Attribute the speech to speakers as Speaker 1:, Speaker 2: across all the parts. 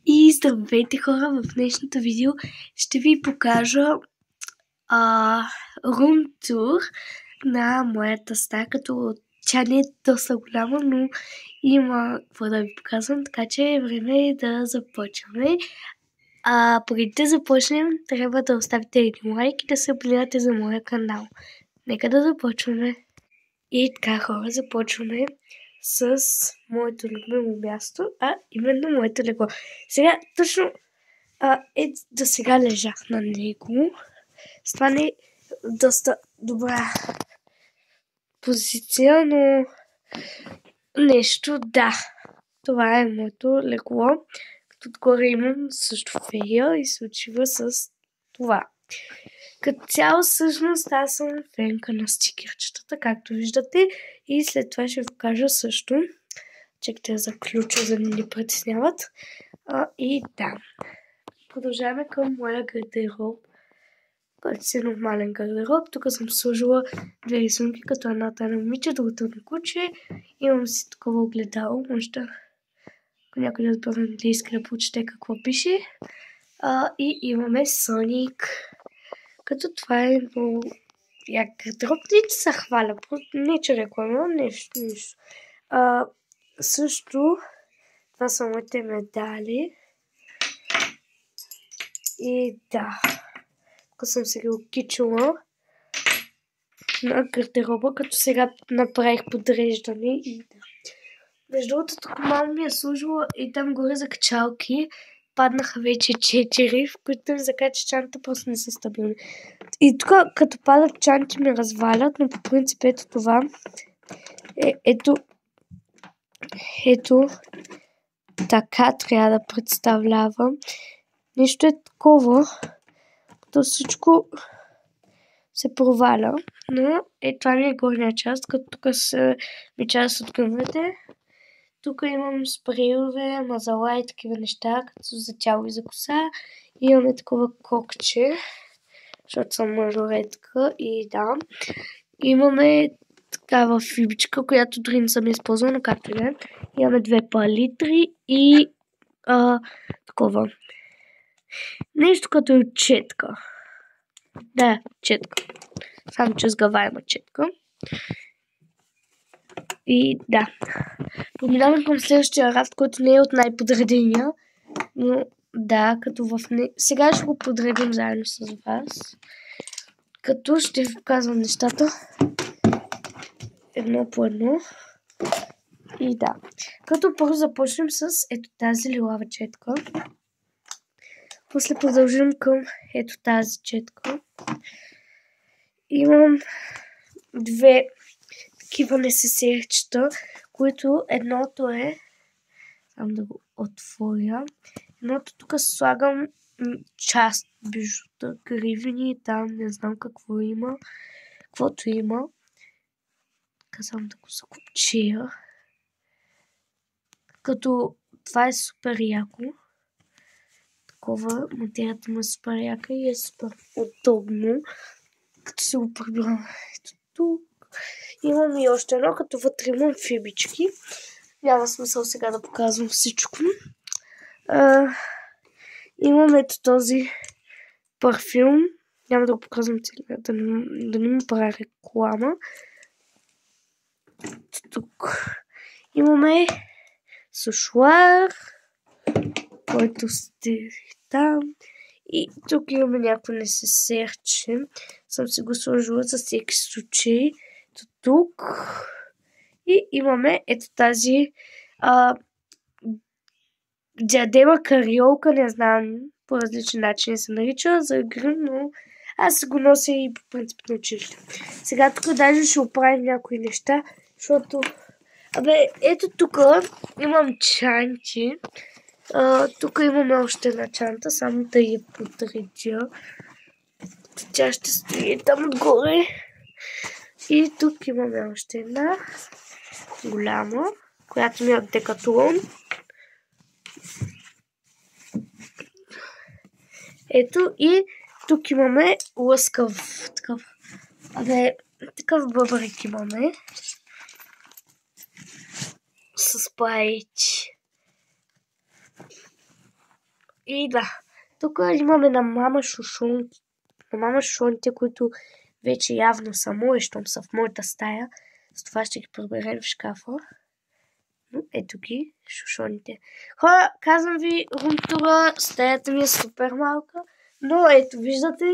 Speaker 1: И здравейте хора, в днешното видео ще ви покажа рум тур на моята стая, като тя не е доста голяма, но има какво да ви показвам, така че е време да започваме. Преди да започнем, трябва да оставите един лайк и да се абонирате за моя канал. Нека да започваме. И така хора, започваме с моето любимо място, именно моето легло. Сега, точно до сега лежах на него. С това не е доста добра позиция, но нещо, да. Това е моето легло. Като отгоре имам също фея и се отшива с това. Като цяло, всъщност, аз съм фенка на стикерчетата, както виждате. И след това ще ви покажа също. Чекайте да заключа, за да не ни притесняват. И да. Продължаваме към моя гардероб, който си е нормален гардероб. Тук съм сложила две рисунки, като едната е на момиче, другата на куче. Имам си такова огледало. Може да, ако някой да разбира английски, да прочете какво пише. И имаме Соник. Като това е много як гардероб. Не че се хваля, не че рекламирам, нещо. Също, това са моите медали. И да, тук съм се окичила на гардероба, като сега направих подреждане и да. Между другото, тук мамо ми е служила и там горе за качалки паднаха вече 4, в които за чанта просто не са стабилни. И тук като падат чанти ме развалят, но по принцип ето това. Ето така трябва да представлявам. Нещо е такова, като всичко се проваля, но това ми е горния част, като тук са ми част от гъмвете. Тук имам спрейове, мазала и такива неща, като за тяло и за коса. Имаме такова кокче, защото съм мажоретка и да. Имаме такава фибичка, която дори не съм използвала, но както и да. Имаме две палитри и такова. Нещо като четка. Да, четка. Само че сгъваема четка. И да. Поминаваме към следващия рафт, който не е от най-подредения. Но да, като в сега ще го подредим заедно с вас. Като ще ви показвам нещата едно по едно. И да. Като първо започнем с ето тази лилава четка. После продължим към ето тази четка. Имам две такива несесерчета, които едното е, само да го отворя, едното тук слагам част бижута, гривни, там не знам какво има, каквото има. Казвам да го закопчия. Като това е супер яко. Такова, материята му е супер яка и е супер удобно. Като се го прибирам ето тук. Имам и още едно, като вътре имам фибички. Няма смисъл сега да показвам всичко. Имам ето този парфюм. Няма да го показвам целия, да не ми правя реклама. Тук имаме сушуар, който сте там. И тук имаме някакво несесерче. Съм си го сложила за всеки случай. Тук. И имаме ето тази диадема кариолка, не знам, по различни начини се нарича за грим, но аз се го нося и по принцип на училище. Сега тук даже ще оправим някои неща, защото ето тук имам чанти. Тук имаме още една чанта, само да я подредя. Тя ще стои там отгоре. И тук имаме още една голяма, която ми е от Декатлон. Ето и тук имаме лъскав такъв бъбрик имаме. С пайч. И да, тук имаме на мама шушунките, които вече явно са мои, щом са в моята стая. С това ще ги приберем в шкафа. Ето ги, шушоните. Хора, казвам ви, румтура, стаята ми е супер малка, но ето, виждате.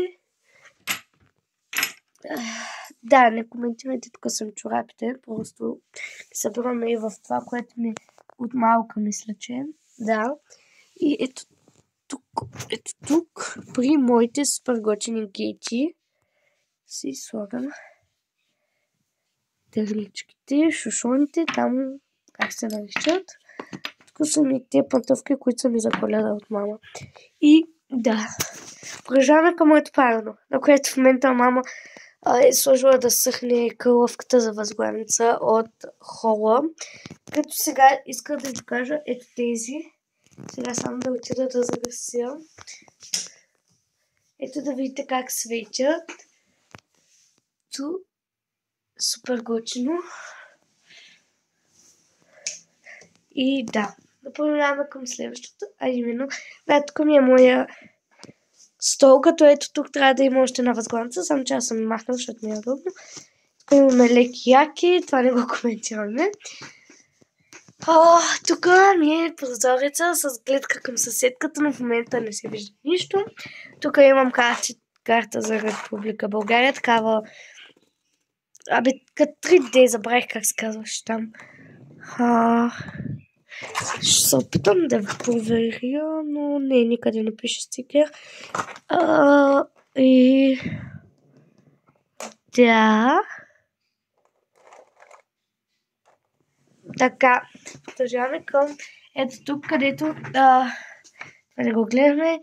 Speaker 1: Да, не коментирайте, тук съм чорапите, просто събираме и в това, което ми от малка мисля, че. Да. И ето тук, при моите супер готини гейти, си слагам търличките, шушоните, там как се наричат. Тук са ми те пантовки, които са ми за Коледа от мама. И да, продължаваме към моето парно, на което в момента мама е сложила да съхне кълъвката за възглавница от хола. Като сега иска да ви кажа ето тези. Сега само да отида да загася. Ето да видите как светят. Ту супер готино. И да, преминаваме към следващото, а именно, да, тук ми е моя стол, като ето тук трябва да има още една възглавница, само че аз съм махнал, защото не е удобно. Тук имаме леки яки, това не го коментираме. Тук ми е прозореца с гледка към съседката, но в момента не се вижда нищо. Тук имам карта за Република България, такава... като 3D, забравих как се казваш там. Ще се опитам да проверя, но не, никъде не пише стикер. И... да... Така, продължаваме към ето тук, където да го гледаме.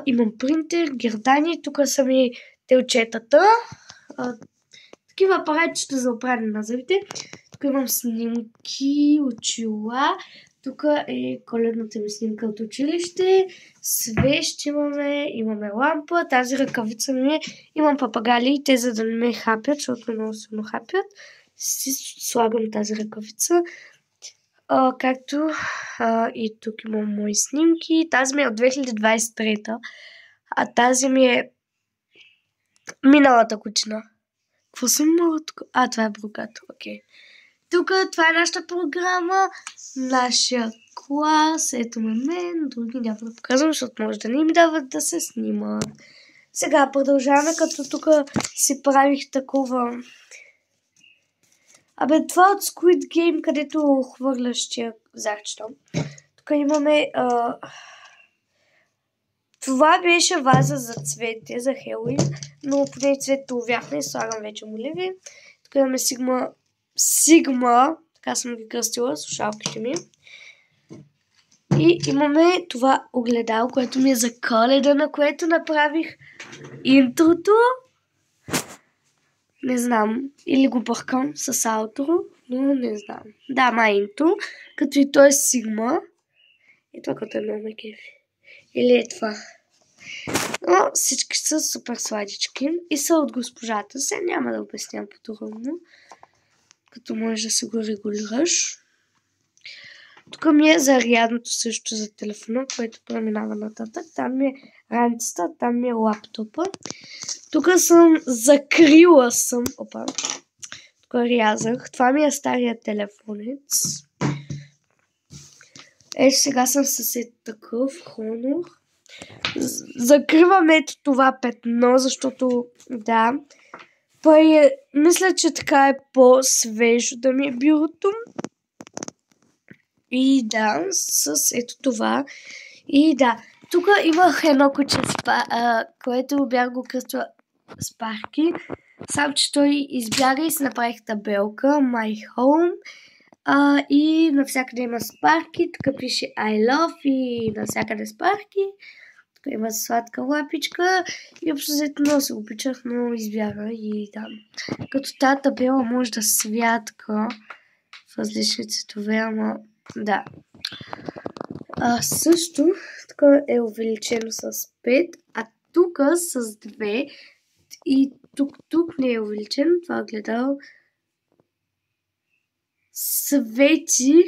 Speaker 1: Имам принтер, гердани, тук са ми телчетата. Такива апаратчета за оправяне на зъбите. Тук имам снимки, очила. Тук е коледната ми снимка от училище. Свещ имаме лампа. Тази ръкавица ми е. Имам папагали, те за да не ме хапят, защото много силно хапят. Си слагам тази ръкавица. Както и тук имам мои снимки. Тази ми е от 2023, а тази ми е миналата година. Какво съм имала тук? Това е брокато, окей. Тук това е нашата програма, нашия клас, ето мен, други няма да показвам, защото може да не ми дават да се снима. Сега продължаваме, като тук си правих такова... това от Squid Game, където хвърляш тия зарчета. Тук имаме... Това беше ваза за цвете, за Хелуин, но поне цветето увяхна и слагам вече моливи. Тук имаме Сигма, така съм ги кръстила, слушалките ми. И имаме това огледало, което ми е за Коледа, на което направих интрото. Не знам, или го бъркам с аутро, но не знам. Да, интро, като и то е Сигма. И това като е много ме кефи. Или е това. Но всички са супер сладички и са от госпожата. Сега няма да обяснявам по-трудно, като можеш да се го регулираш. Тук ми е зарядното също за телефона, което преминава нататък. Там ми е раницата, там ми е лаптопа. Тук съм закрила Опа. Тук рязах. Това ми е стария телефонец. Сега съм с такъв Honor. Закривам ето това петно, защото да. Мисля, че така е по-свежо да ми е бюрото. И да, с ето това. И да, тук имах едно куче, което бях го кръстила Спарки. Сам, че той избяга и се направих табелка My Home. И навсякъде има Спарки. Тук пише I love и навсякъде Спарки. Тук има сладка лапичка. И общо много се обичах, но избяга и да. Като тази табела може да святка в различни цветове, ама да. Също тук е увеличено с 5, а тук с 2 и тук не е увеличено. Това огледало свети,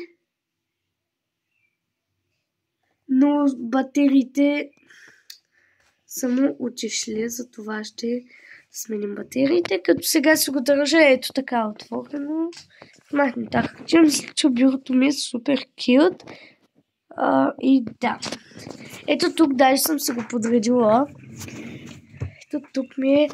Speaker 1: но батериите само отишли, за това ще сменим батериите, като сега си го държа ето така отворено. Махне така, че мисля, че бюрото ми е супер кют. И да. Ето тук даже съм се го подредила. Ето тук ми е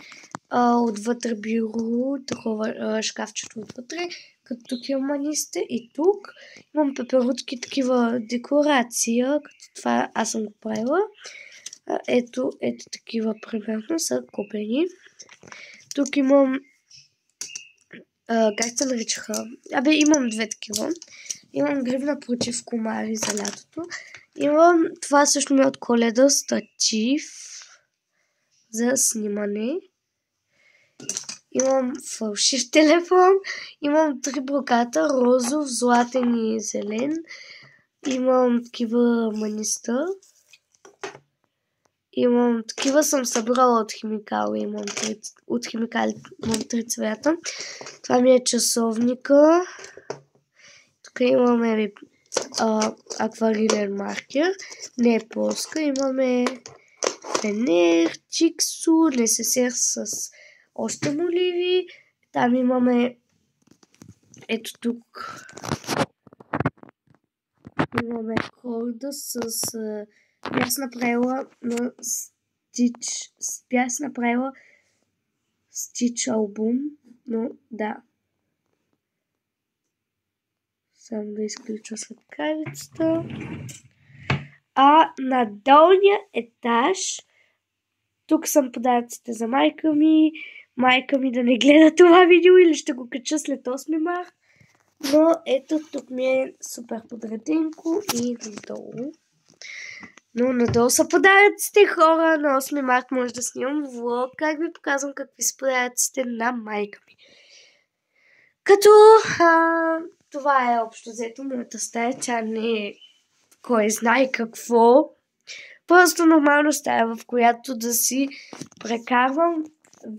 Speaker 1: отвътре бюро, такова шкафчето отвътре, като тук имам манисте и тук имам пеперутки, такива декорация, като това аз съм го правила. Ето такива примерно са купени. Тук имам как се наричаха? Имам две такива. Имам гривна против комари за лятото. Имам, това също ми е от Коледа, статив за снимане. Имам фалшив телефон. Имам 3 броката, розов, златен и зелен. Имам такива маниста. Имам такива, съм събрала от химикали. Имам 3 цвета. Това ми е часовника. Тук имаме акварилен маркер. Не е плоска. Имаме фенер, чиксу, несесер с още моливи. Там имаме ето тук имаме корда с бях направила на стич. Бях направила стич албум, но да. Само да изключа сладкавицата. На долния етаж тук съм подаръците за майка ми. Майка ми да не гледа това видео или ще го кача след 8 март. Но ето тук ми е супер подреденко и надолу. Но надолу са подаръците, хора. На 8 март може да снимам влог, как ви показвам какви са подаръците на майка ми. Като това е общо взето моята стая. Тя не е кой знае какво. Просто нормална стая, в която да си прекарвам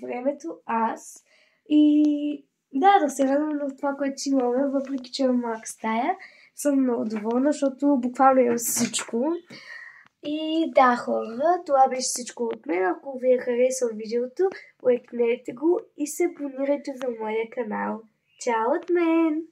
Speaker 1: времето аз. И да се радвам на това, което си имаме, въпреки че имам малка стая. Съм много доволна, защото буквално имам всичко. И да, хора, това беше всичко от мен. Ако ви е харесало видеото, лайкнете го и се абонирайте за моя канал. Чао от мен!